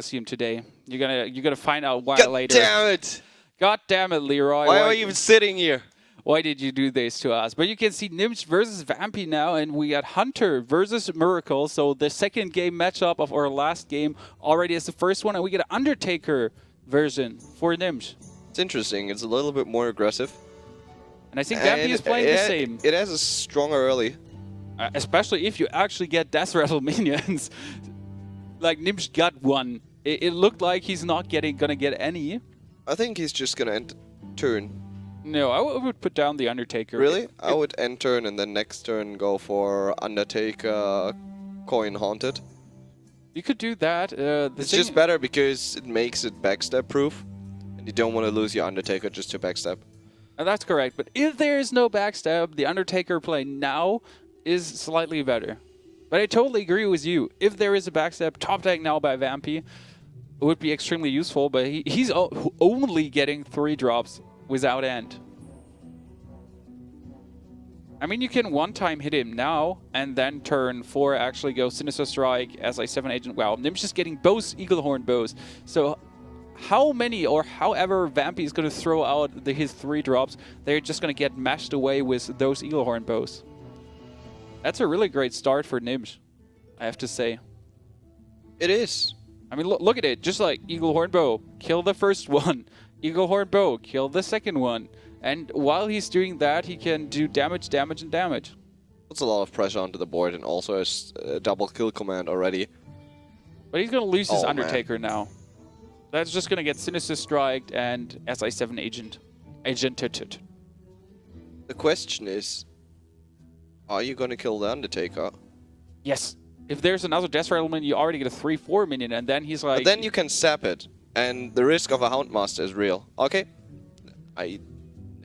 see him today. You're gonna find out why God later. damn it! God damn it, Leroy. Why are you even sitting here? Why did you do this to us? But you can see Gnimsh versus Vampie now, and we got Hunter versus Miracle. So the second game matchup of our last game already is the first one, and we get an Undertaker version for Gnimsh. It's interesting. It's a little bit more aggressive. And I think Vampie is playing the same. It has a stronger early. Especially if you actually get Death Rattle minions. Like Gnimsh got one. It looked like he's not gonna get any. I think he's just gonna end turn. No, I would put down the Undertaker. Really? I would end turn and then next turn go for Undertaker Coin Haunted. You could do that. It's just better because it makes it backstab proof. And you don't want to lose your Undertaker just to backstab. That's correct. But if there is no backstab, the Undertaker play now is slightly better. But I totally agree with you. If there is a backstab, top deck now by Vampie, it would be extremely useful. But he's only getting 3 drops without end. I mean, you can one-time hit him now, and then turn 4 actually go Sinister Strike, SI7 Agent. Wow, Gnimsh is getting both Eaglehorn bows. So how many or however Vampie is going to throw out his 3 drops, they're just going to get mashed away with those Eaglehorn bows. That's a really great start for Gnimsh, I have to say. It is. I mean, look at it. Just like Eaglehorn bow, kill the first one. Eaglehorn bow, kill the second one. And while he's doing that, he can do damage, damage, and damage. Puts a lot of pressure onto the board and also has a double kill command already. But he's going to lose his Undertaker now. That's just going to get Sinister Striked and SI7 Agent. Agented. The question is, are you going to kill the Undertaker? Yes. If there's another Death Rattle minion, you already get a 3-4 minion, and then he's like... But then you can sap it, and the risk of a Houndmaster is real. Okay. I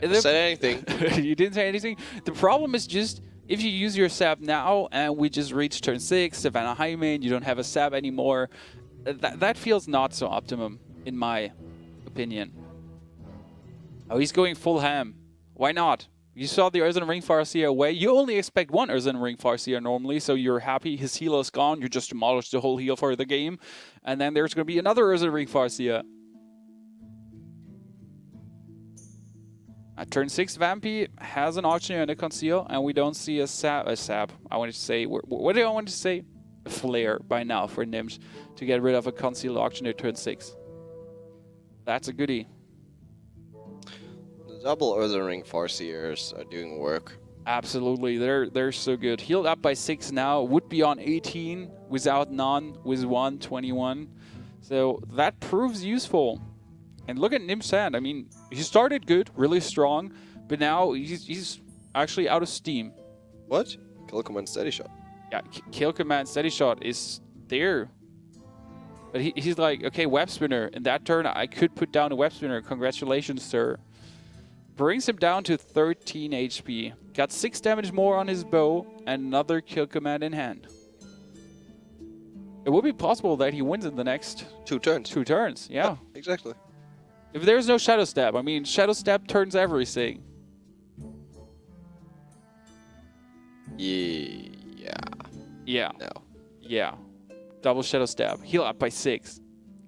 never said anything. You didn't say anything? The problem is just, if you use your sap now, and we just reach turn 6, Savannah Highmane, you don't have a sap anymore, that feels not so optimum, in my opinion. Oh, he's going full ham. Why not? You saw the Earthen Ring Farseer away. You only expect 1 Earthen Ring Farseer normally, so you're happy his healer is gone. You just demolish the whole heal for the game. And then there's going to be another Earthen Ring Farseer. At turn 6, Vampie has an Auctioneer and a Conceal, and we don't see a sap. I wanted to say, what do I want to say? A Flare by now for Gnimsh to get rid of a Conceal Auctioneer turn 6. That's a goodie. Double Earthen Ring Farseers are doing work. Absolutely, they're so good. Healed up by 6 now, would be on 18 without none, with 1, 21. So that proves useful. And look at Gnimsh's hand. I mean, he started good, really strong, but now he's actually out of steam. What? Kill Command Steady Shot. Yeah, Kill Command Steady Shot is there. But he's like, okay, Web Spinner. In that turn, I could put down a Web Spinner. Congratulations, sir. Brings him down to 13 HP. Got 6 damage more on his bow and another kill command in hand. It would be possible that he wins in the next 2 turns. 2 turns, yeah. Exactly. If there's no Shadow Stab, I mean, Shadow Stab turns everything. Yeah. Yeah. No. Yeah. Double Shadow Stab. Heal up by 6.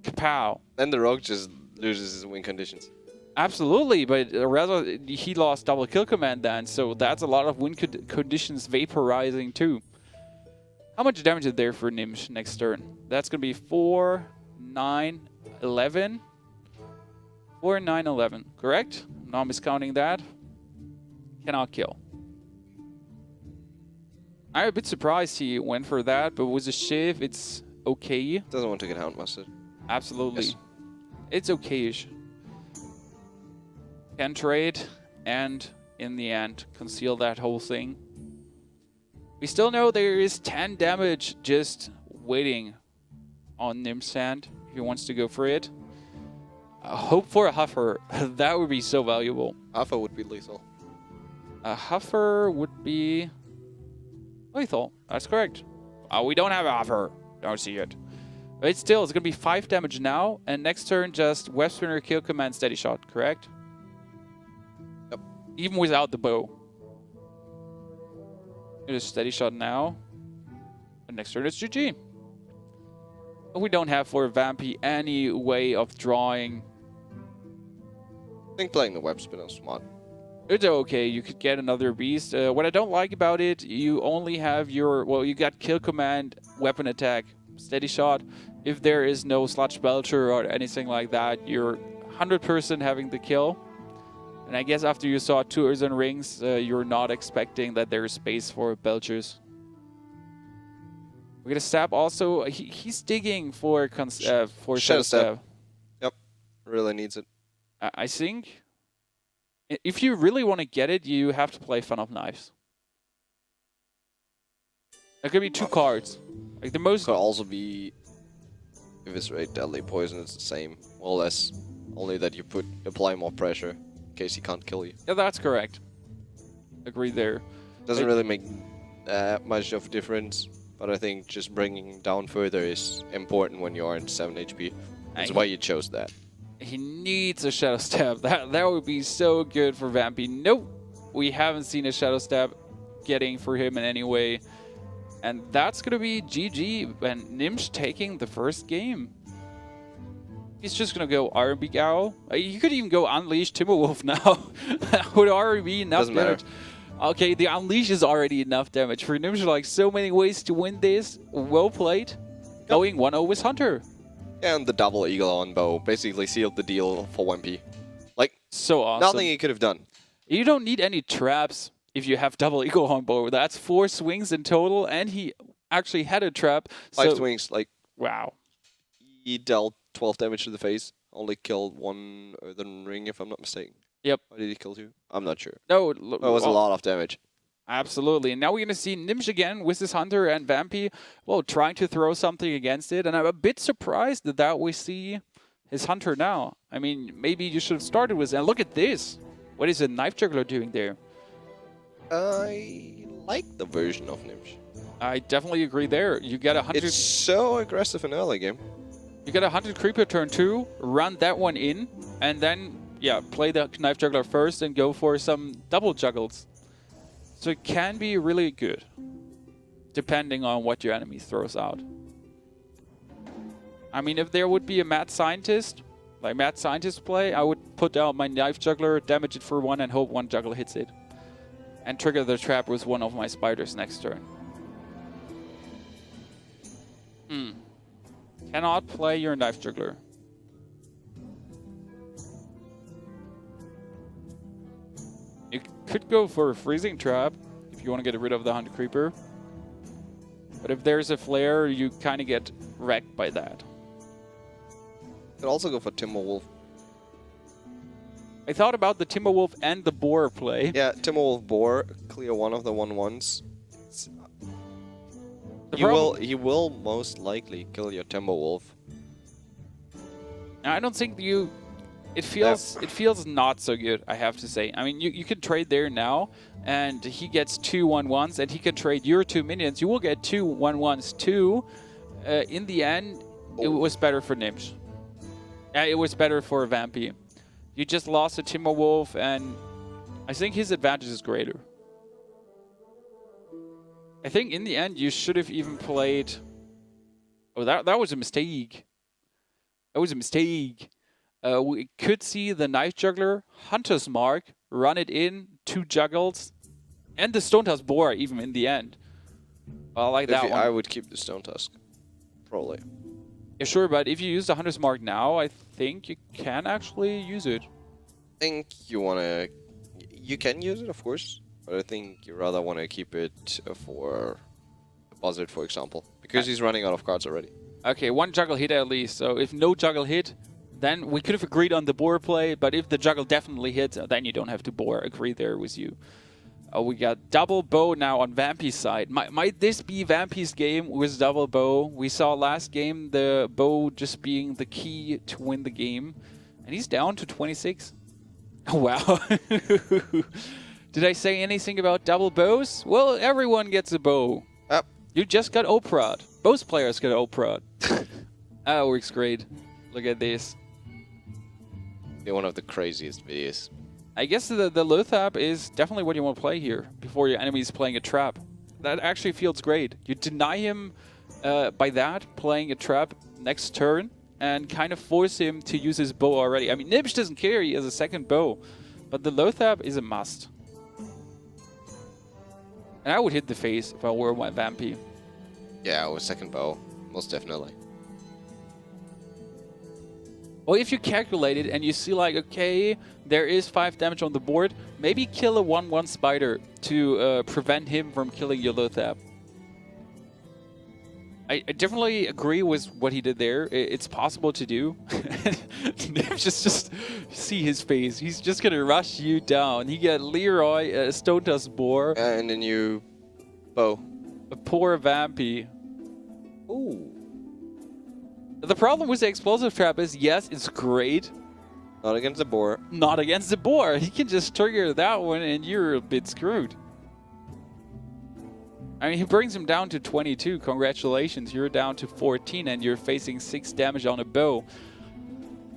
Kapow. Then the rogue just loses his win conditions. Absolutely, but rather he lost double kill command then, so that's a lot of win conditions vaporizing too. How much damage is there for Gnimsh next turn? That's going to be 4, 9, 11. 4, 9, 11, correct? No, I'm miscounting that. Cannot kill. I'm a bit surprised he went for that, but with the Shiv, it's okay. Doesn't want to get Houndmastered. Absolutely. Yes. It's okay-ish. Can trade, and in the end, conceal that whole thing. We still know there is 10 damage just waiting on Gnimsh's hand if he wants to go for it. Hope for a Huffer. That would be so valuable. Alpha would be lethal. A Huffer would be lethal. That's correct. We don't have a Huffer. Don't see it. But it's going to be 5 damage now, and next turn just Web Spinner, Kill Command, Steady Shot, correct? Yep. Even without the bow. It is Steady Shot now. And next turn it's GG. We don't have for Vampie any way of drawing. I think playing the web spinner is smart. It's okay, you could get another beast. What I don't like about it, you only have your, well, you got kill command, weapon attack, steady shot. If there is no sludge belcher or anything like that, you're 100% having the kill. And I guess after you saw 2 Earthen Rings, you're not expecting that there's space for belchers. We're gonna stab also. He's digging for Shadow Stab. Yep, really needs it. I think if you really want to get it, you have to play Fun of Knives. There could be 2 cards. Like the most. Could also be Eviscerate, Deadly Poison. It's the same, more or less. Only that you apply more pressure in case he can't kill you. Yeah, that's correct. Agree there. Doesn't really make much of a difference. But I think just bringing him down further is important when you are in 7 HP. That's why you chose that. He needs a Shadow Stab. That would be so good for Vampie. Nope. We haven't seen a Shadow Stab getting for him in any way. And that's going to be GG. And Gnimsh taking the first game. He's just going to go RB Gao. You could even go Unleash Timberwolf now. Would already be enough Doesn't matter. Okay, the Unleash is already enough damage. For Gnimsh, like, so many ways to win this. Well played. Yep. Going 1-0 with Hunter. And the double Eagle on bow basically sealed the deal for Vampie. Like, so awesome. Nothing he could have done. You don't need any traps if you have double Eagle on bow. That's 4 swings in total, and he actually had a trap. 5 swings, like... Wow. He dealt 12 damage to the face. Only killed 1 Earthen Ring, if I'm not mistaken. Yep. Or did he kill 2? I'm not sure. No, it was a lot of damage. Absolutely. And now we're going to see Gnimsh again with his Hunter and Vampie, well, trying to throw something against it. And I'm a bit surprised that we see his Hunter now. I mean, maybe you should have started with... And look at this. What is a Knife Juggler doing there? I like the version of Gnimsh. I definitely agree there. You get 100... It's so aggressive in early game. You get 100 Creeper turn 2, run that one in, and then... yeah, play the Knife Juggler first and go for some double juggles. So it can be really good, depending on what your enemy throws out. I mean, if there would be a Mad Scientist, like Mad Scientist play, I would put out my Knife Juggler, damage it for 1, and hope 1 juggle hits it. And trigger the trap with 1 of my spiders next turn. Cannot play your Knife Juggler. You could go for a Freezing Trap if you want to get rid of the Hunter Creeper. But if there's a Flare, you kind of get wrecked by that. You could also go for Timberwolf. I thought about the Timberwolf and the Boar play. Yeah, Timberwolf Boar, clear 1 of the 1/1s. He will most likely kill your Timberwolf. I don't think you... It feels not so good, I have to say. I mean, you can trade there now, and he gets 2 1/1s, and he can trade your 2 minions. You will get 2 1/1s too. In the end, it was better for Gnimsh. It was better for Vampie. You just lost a Timberwolf, and I think his advantage is greater. I think in the end, you should have even played... Oh, that was a mistake. That was a mistake. We could see the Knife Juggler, Hunter's Mark, run it in, 2 juggles, and the Stone Tusk Boar even in the end. I like that one. I would keep the Stone Tusk, probably. Yeah, sure, but if you use the Hunter's Mark now, I think you can actually use it. I think you want to... You can use it, of course, but I think you rather want to keep it for a Buzzard, for example, because he's running out of cards already. Okay, 1 juggle hit at least, so if no juggle hit... Then we could have agreed on the Boar play, but if the juggle definitely hits, then you don't have to Boar. Agree there with you. We got double bow now on Vampie's side. Might this be Vampie's game with double bow? We saw last game the bow just being the key to win the game. And he's down to 26. Oh, wow. Did I say anything about double bows? Well, everyone gets a bow. Yep. You just got Oprod. Both players got Oprod. That works great. Look at this. One of the craziest videos. I guess the Lothap is definitely what you want to play here before your enemy is playing a trap. That actually feels great. You deny him by that, playing a trap, next turn and kind of force him to use his bow already. I mean, Gnimsh doesn't care, he has a second bow, but the Lothab is a must. And I would hit the face if I were my Vampie. Yeah, with second bow, most definitely. Well, if you calculate it and you see like, okay, there is 5 damage on the board, maybe kill a 1/1 spider to prevent him from killing your Lothab. I definitely agree with what he did there. It's possible to do. just see his face. He's just gonna rush you down. He got Leroy, Stone Dust Boar, And then you bow. a poor Vampie. Ooh. The problem with the explosive trap is, yes, it's great. Not against the boar. Not against the boar. He can just trigger that one and you're a bit screwed. I mean, he brings him down to 22. Congratulations. You're down to 14 and you're facing 6 damage on a bow.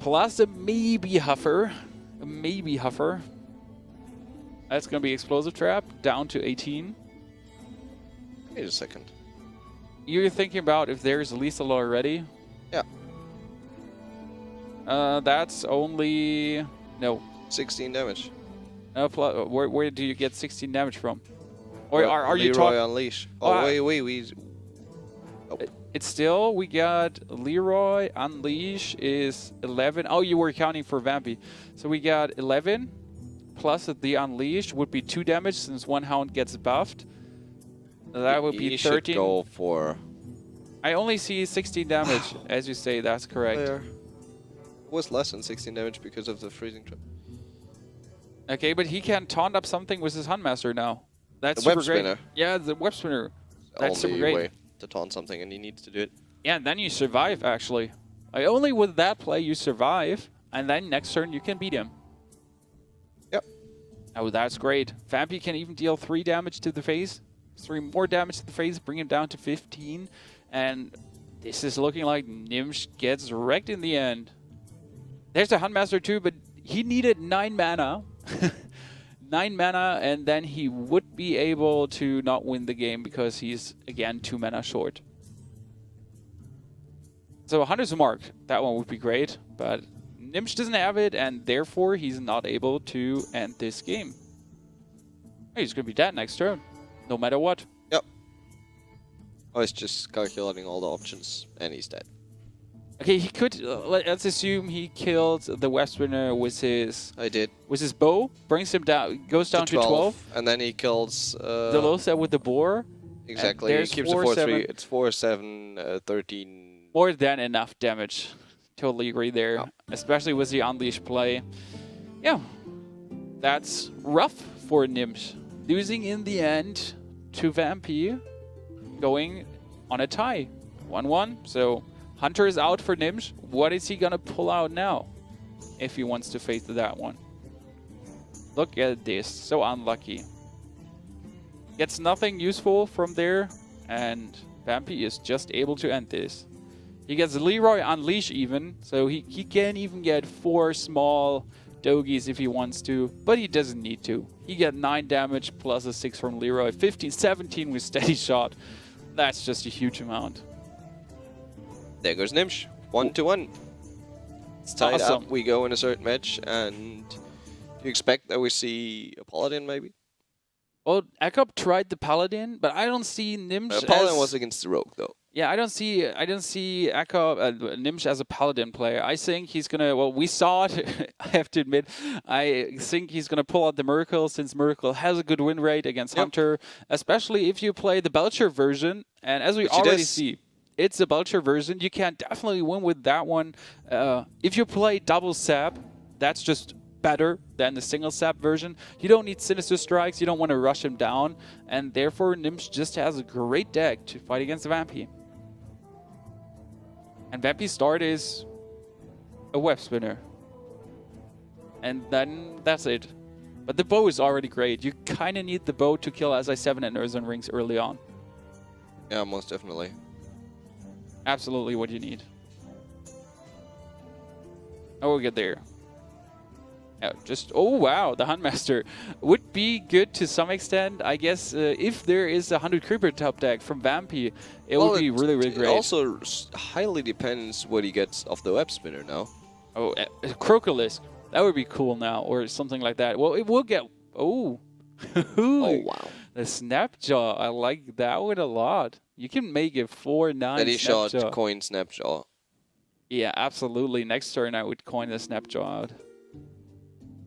Plus a maybe huffer. A maybe huffer. That's going to be explosive trap. Down to 18. Wait a second. You're thinking about if there's lethal already? Yeah. That's only... No. 16 damage. Where do you get 16 damage from? Or are you Leroy talking... Unleash. Oh, wait. Oh. It's still, we got Leroy Unleash is 11. Oh, you were counting for Vampie. So we got 11 plus the Unleash would be 2 damage since one hound gets buffed. That would be 13. Should go for... I only see 16 damage, as you say. That's correct. There. It was less than 16 damage because of the freezing trap. Okay, but he can taunt up something with his Huntmaster now. That's The super web great. spinner. Yeah, the web spinner. That's super Only great. way to taunt something, and he needs to do it. Yeah, and then you survive, actually. Only with that play you survive, and then next turn you can beat him. Yep. Oh, that's great. Vampie can even deal 3 damage to the face. 3 more damage to the face, bring him down to 15. And this is looking like Gnimsh gets wrecked in the end. There's the Huntmaster too, but he needed 9 mana. 9 mana, and then he would be able to not win the game because he's, again, 2 mana short. So Hunter's Mark, that one would be great, but Gnimsh doesn't have it, and therefore he's not able to end this game. He's going to be dead next turn, no matter what. Yep. Oh, he's just calculating all the options, and he's dead. Okay, he could. Let's assume he killed the web spinner with his. I did. With his bow, brings him down, goes down to 12. And then he kills the low set with the boar. Exactly. He keeps the 4-3. It's 4-7, 13. More than enough damage. Totally agree there, especially with the Unleash play. Yeah, that's rough for Gnimsh. Losing in the end to Vampie, going on a tie, 1-1. So. Hunter is out for Gnimsh. What is he going to pull out now if he wants to face that one? Look at this. So unlucky. Gets nothing useful from there, and Vampie is just able to end this. He gets Leroy Unleash even, so he can even get 4 small Dogies if he wants to, but he doesn't need to. He got 9 damage plus a 6 from Leroy. 15, 17 with Steady Shot. That's just a huge amount. There goes Gnimsh. 1-1. It's tied up. We go in a certain match, and do you expect that we see a Paladin maybe? Well, Akop tried the Paladin, but I don't see Gnimsh. Paladin was against the Rogue though. Yeah, I don't see Akop Gnimsh as a Paladin player. I think he's gonna. Well, we saw it. I have to admit, I think he's gonna pull out the Miracle, since Miracle has a good win rate against Hunter, especially if you play the Belcher version. And as we already see. It's a Belcher version. You can definitely win with that one. If you play double sap, that's just better than the single sap version. You don't need Sinister Strikes. You don't want to rush him down. And therefore, Gnimsh just has a great deck to fight against Vampie. And Vampie's start is a web spinner. And then that's it. But the bow is already great. You kind of need the bow to kill SI7 and Earthen Rings early on. Yeah, most definitely. Absolutely what you need. Oh, we'll get there. Oh wow, the Huntmaster would be good to some extent. I guess if there is a 100 creeper top deck from Vampie, it would be really, really great. It also highly depends what he gets off the web spinner now. Oh, Crocolisk. That would be cool now, or something like that. Well, it will get... Oh. Oh, wow. The Snapjaw. I like that one a lot. You can make a 4/9 Steady Snapjaw. shot, coin, Snapjaw. Yeah, absolutely. Next turn, I would coin the Snapjaw out.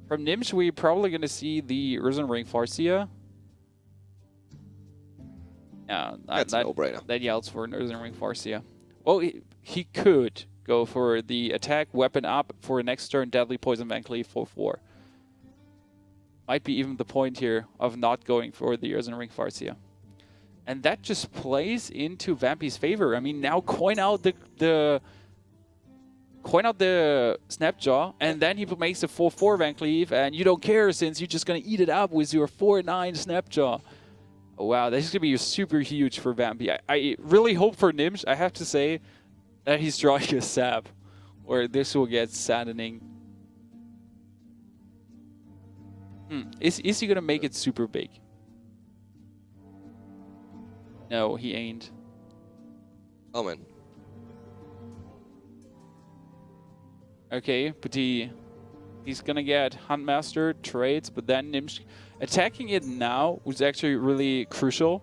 From Gnimsh, we're probably going to see the Risen Ring Farseer. Yeah, that's a no-brainer. That yells for an Risen Ring Farseer. Well, he could go for the attack weapon up for next turn Deadly Poison Van Cleave 4/4. Might be even the point here of not going for the Risen Ring Farseer. And that just plays into Vampie's favor. I mean, now coin out the Snapjaw, and then he makes a 4/4 Van Cleave, and you don't care since you're just going to eat it up with your 4/9 Snapjaw. Oh, wow, this is going to be super huge for Vampie. I really hope for Gnimsh, I have to say, that he's drawing a sap, or this will get saddening. Is he going to make it super big? No, he ain't. Oh, man. Okay, but he's gonna get Huntmaster trades, but then Gnimsh attacking it now was actually really crucial.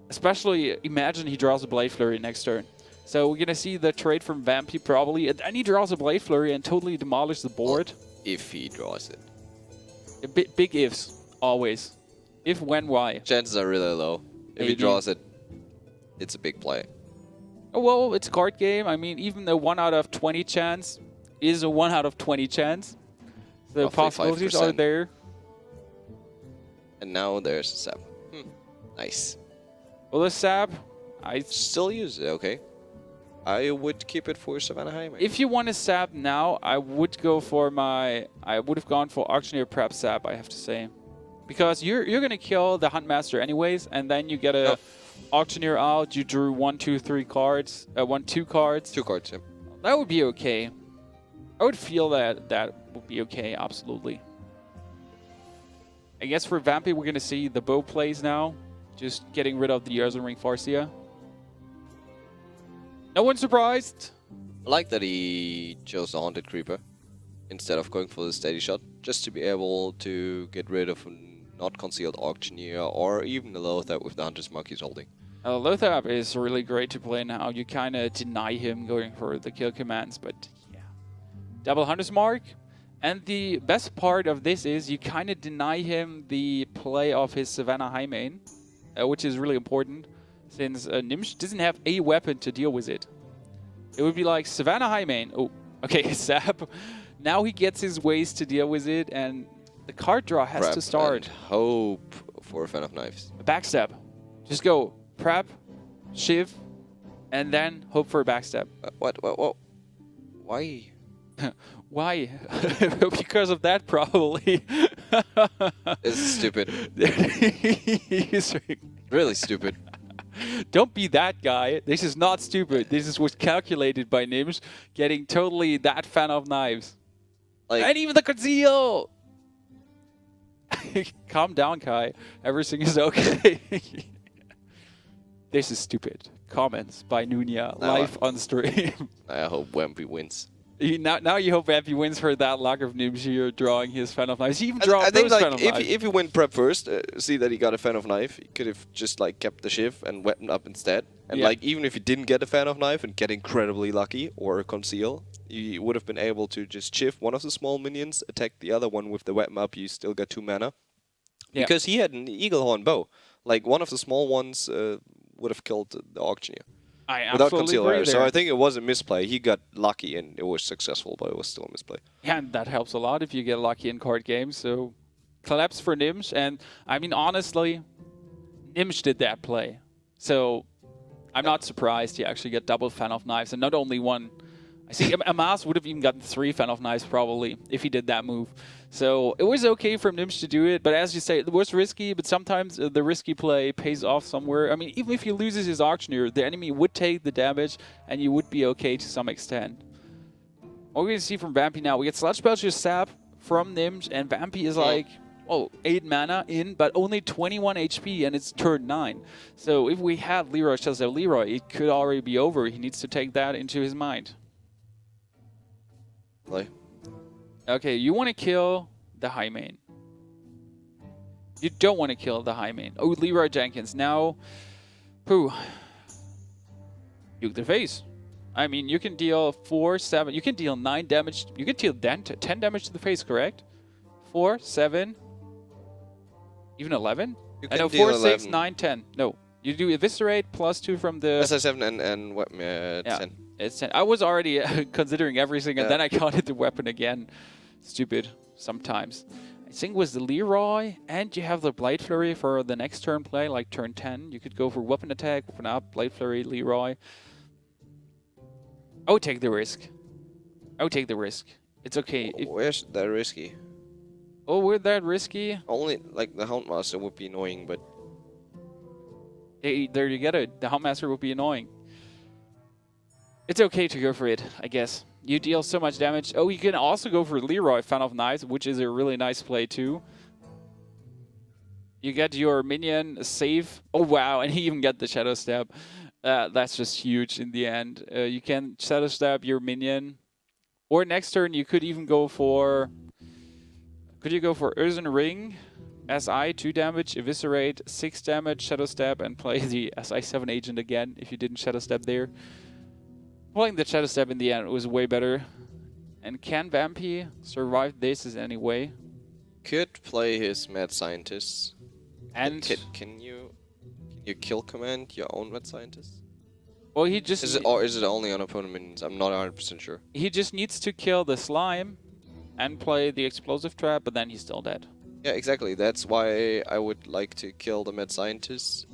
Especially, imagine he draws a Blade Flurry next turn. So we're gonna see the trade from Vampie probably, and then he draws a Blade Flurry and totally demolishes the board. If he draws it. Big ifs, always. If, when, why. Chances are really low. If he draws it, it's a big play. Oh, well, it's a card game. I mean, even the 1 out of 20 chance is a 1 out of 20 chance. The possibilities 5%. are there. And now there's a sap. Nice. Well, the sap, I still use it, okay. I would keep it for Savannah Highway. If you want a sap now, I would go for I would have gone for Auctioneer Prep Sap, I have to say. Because you're going to kill the Huntmaster anyways, and then you get a Auctioneer out, you drew 1, 2, 3 cards, 1, 2 cards. 2 cards, yeah. That would be okay. I would feel that would be okay, absolutely. I guess for Vampie, we're going to see the bow plays now. Just getting rid of the Risen Ring Farseer. No one's surprised. I like that he chose the Haunted Creeper instead of going for the Steady Shot, just to be able to get rid of a not concealed Auctioneer or even the Lothar with the Hunter's Mark he's holding. Lothar is really great to play now. You kind of deny him going for the kill commands, but yeah. Double Hunter's Mark. And the best part of this is you kind of deny him the play of his Savannah Highmane, which is really important, since Gnimsh doesn't have a weapon to deal with it. It would be like Savannah Highmane. Oh, okay, Sap. Now he gets his ways to deal with it, and the card draw has Prep to start. And hope for a Fan of Knives. A backstab. Just go prep, shiv, and then hope for a backstab. What? Why? Why? Because of that, probably. This is stupid. He's really stupid. Don't be that guy. This is not stupid. This was calculated by Gnimsh, getting totally that Fan of Knives. Like, and even the conceal! Calm down, Kai. Everything is okay. This is stupid. Comments by Nunia, live on stream. I hope Vampie wins. Now you hope Vampie wins for that luck of Gnimsh here drawing his Fan of Knives. He even draws those Fan of Knives. If he went prep first, see that he got a Fan of Knife, he could have just like kept the shiv and weapon up instead. And like even if he didn't get a Fan of Knife and get incredibly lucky or conceal, he would have been able to just shift one of the small minions, attack the other one with the weapon up. You still get 2 mana. Yeah. Because he had an Eagle Horn bow. Like one of the small ones would have killed the Auctioneer. Without conceal error. So I think it was a misplay. He got lucky and it was successful, but it was still a misplay. Yeah, and that helps a lot if you get lucky in card games. So collapse for Gnimsh. And I mean, honestly, Gnimsh did that play. So I'm not surprised he actually got double Fan of Knives and not only one. I see Amas would have even gotten 3 Fan of Knives probably if he did that move. So it was okay for Gnimsh to do it, but as you say, it was risky, but sometimes the risky play pays off somewhere. I mean, even if he loses his Auctioneer, the enemy would take the damage and you would be okay to some extent. What we're going to see from Vampie now, we get Sludge Belcher Sap from Gnimsh, and Vampie is like, oh, 8 mana in, but only 21 HP, and it's turn 9. So if we had Leroy Shadow Leroy, it could already be over. He needs to take that into his mind. Play. Okay, you want to kill the high main. You don't want to kill the high main. Oh, Leroy Jenkins. Now, whew. Nuke the face. I mean, you can deal 4, 7. You can deal 9 damage. You can deal 10 damage to the face, correct? 4, 7, even 11? I know 4, 6, 9, 10. No. You do Eviscerate plus 2 from the... SI7 and weapon, 10. It's 10. I was already considering everything, and then I counted the weapon again. Stupid sometimes. I think it was the Leroy, and you have the Blade Flurry for the next turn play, like turn 10. You could go for weapon attack, weapon up, Blade Flurry, Leroy. I would take the risk. I would take the risk. It's okay. Where's that risky? Oh, we're that risky? Only, like, the Houndmaster would be annoying, but... Hey, there you get it. The Houndmaster would be annoying. It's okay to go for it, I guess. You deal so much damage. Oh, you can also go for Leroy, Fan of Knives, which is a really nice play too. You get your minion save. Oh, wow, and he even got the Shadow Stab. That's just huge in the end. You can Shadow Stab your minion. Or next turn, you could even go for... Could you go for Earthen Ring, SI, 2 damage, Eviscerate, 6 damage, Shadow Stab, and play the SI7 agent again if you didn't Shadow Stab there. Playing the Shadow Step in the end was way better. And can Vampie survive this in any way? Could play his Mad Scientist. And can you kill command your own Mad Scientist? Well, he just... Is it only on opponent minions? I'm not 100% sure. He just needs to kill the slime and play the explosive trap, but then he's still dead. Yeah, exactly. That's why I would like to kill the Mad Scientist.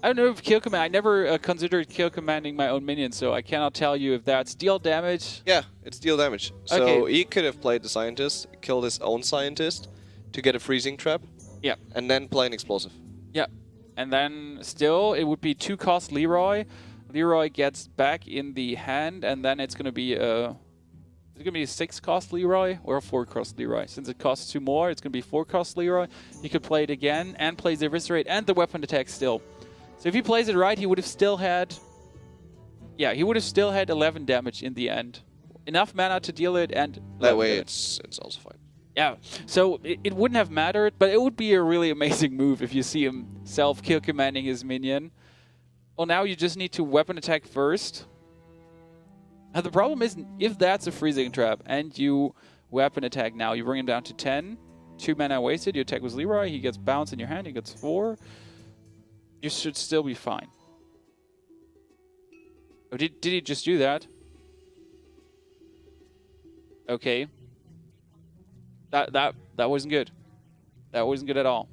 I don't know if kill command. I never considered kill commanding my own minions, so I cannot tell you if that's deal damage. Yeah, it's deal damage. So he could have played the scientist, killed his own scientist to get a freezing trap. Yeah. And then play an explosive. Yeah. And then still it would be 2 cost Leroy. Leroy gets back in the hand, and then it's gonna be a 6 cost Leroy or a 4 cost Leroy. Since it costs 2 more, it's gonna be 4 cost Leroy. He could play it again and plays the Eviscerate and the weapon attack still. So if he plays it right, he would have still had... Yeah, he would have still had 11 damage in the end. Enough mana to deal it, and... That way it's also fine. Yeah, so it wouldn't have mattered, but it would be a really amazing move if you see him self-kill commanding his minion. Well, now you just need to weapon attack first. Now the problem is, if that's a freezing trap, and you weapon attack now, you bring him down to 10. 2 mana wasted, you attack with Leroy, he gets bounce in your hand, he gets 4. You should still be fine. Oh, did he just do that? Okay. That wasn't good. That wasn't good at all.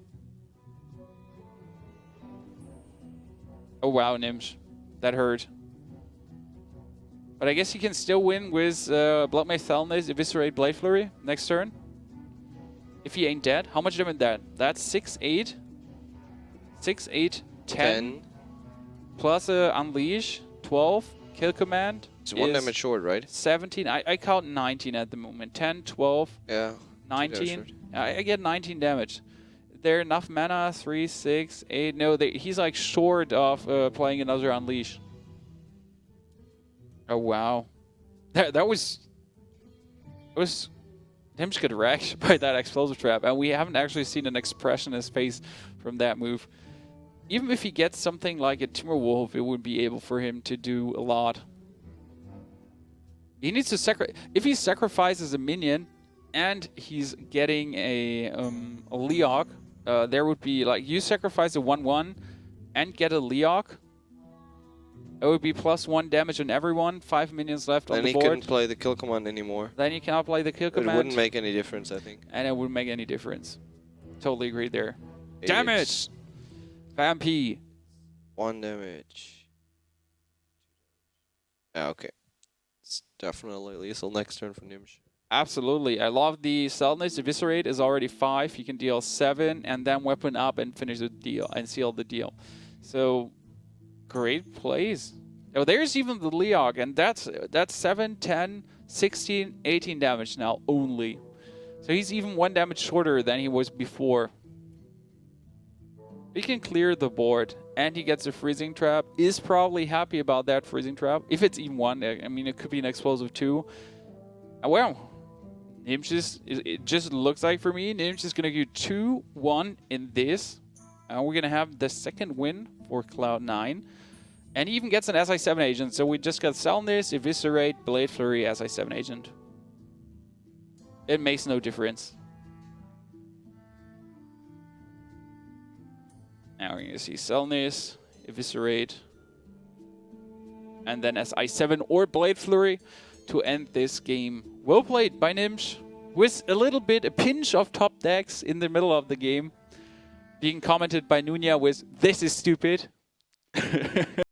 Oh wow, Gnimsh. That hurt. But I guess he can still win with Bloodmaid Thalnes, Eviscerate, Blade Flurry next turn. If he ain't dead. How much damage that? That's 6, 8. 6, 8, 10. Plus Unleash, 12. Kill Command. It's 1 damage short, right? 17. I count 19 at the moment. 10, 12. Yeah. 19. I get 19 damage. There enough mana? 3, 6, 8. No, he's like short of playing another Unleash. Oh wow, that was Gnimsh got wrecked by that explosive trap, and we haven't actually seen an expression in his face from that move. Even if he gets something like a Timberwolf, it would be able for him to do a lot. He needs to if he sacrifices a minion, and he's getting a Leok, there would be like you sacrifice a 1/1 and get a Leok. It would be +1 damage on everyone, 5 minions left on the board. Then he couldn't play the kill command anymore. Then you cannot play the kill command. It wouldn't make any difference, I think. And it wouldn't make any difference. Totally agree there. Damage! Vampie. 1 damage. Ah, okay. It's definitely lethal next turn for Gnimsh. Absolutely. I love the Seltness. Eviscerate is already 5. You can deal 7 and then weapon up and finish the deal and seal the deal. So... great plays. Oh, there's even the Leok, and that's 7, 10, 16, 18 damage now only. So he's even 1 damage shorter than he was before. He can clear the board, and he gets a freezing trap. Is probably happy about that freezing trap. If it's even 1, I mean, it could be an explosive 2. Well, Gnimsh it just looks like for me, Gnimsh is going to do 2-1 in this. And we're going to have the second win for Cloud9. And he even gets an SI7 agent. So we just got Selness, Eviscerate, Blade Flurry, SI7 agent. It makes no difference. Now we're going to see Selness, Eviscerate, and then SI7 or Blade Flurry to end this game. Well played by Gnimsh, with a pinch of top decks in the middle of the game. Being commented by Nunya with, "This is stupid."